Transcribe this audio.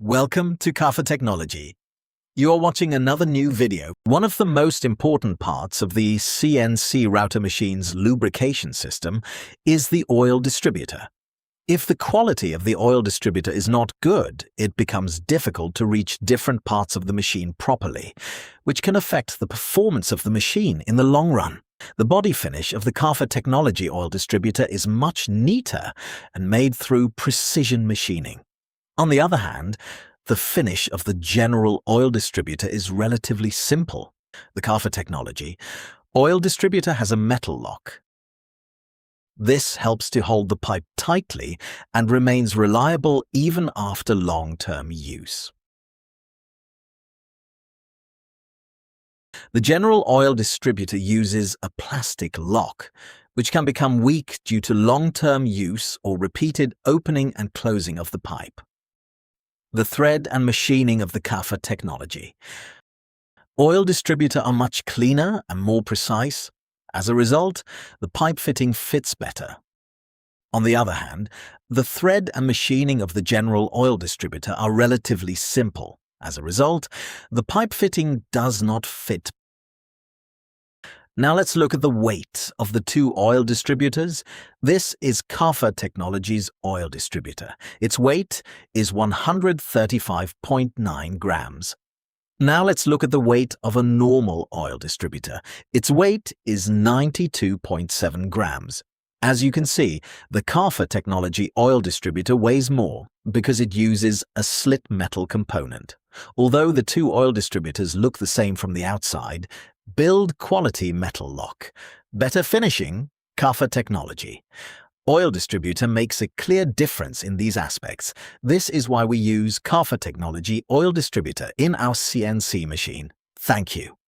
Welcome to KAFA Technology. You are watching another new video. One of the most important parts of the CNC router machine's lubrication system is the oil distributor. If the quality of the oil distributor is not good, it becomes difficult to reach different parts of the machine properly, which can affect the performance of the machine in the long run. The body finish of the KAFA Technology oil distributor is much neater and made through precision machining. On the other hand, the finish of the general oil distributor is relatively simple. The KAFA Technology oil distributor has a metal lock. This helps to hold the pipe tightly and remains reliable even after long-term use. The general oil distributor uses a plastic lock, which can become weak due to long-term use or repeated opening and closing of the pipe. The thread and machining of the KAFA Technology oil distributor are much cleaner and more precise. As a result, the pipe fitting fits better. On the other hand, the thread and machining of the general oil distributor are relatively simple. As a result, the pipe fitting does not fit. Now let's look at the weight of the two oil distributors. This is KAFA Technology's oil distributor. Its weight is 135.9 grams. Now let's look at the weight of a normal oil distributor. Its weight is 92.7 grams. As you can see, the KAFA Technology oil distributor weighs more because it uses a slit metal component. Although the two oil distributors look the same from the outside, build quality metal lock. Better finishing, KAFA Technology oil distributor makes a clear difference in these aspects. This is why we use KAFA Technology oil distributor in our CNC machine. Thank you.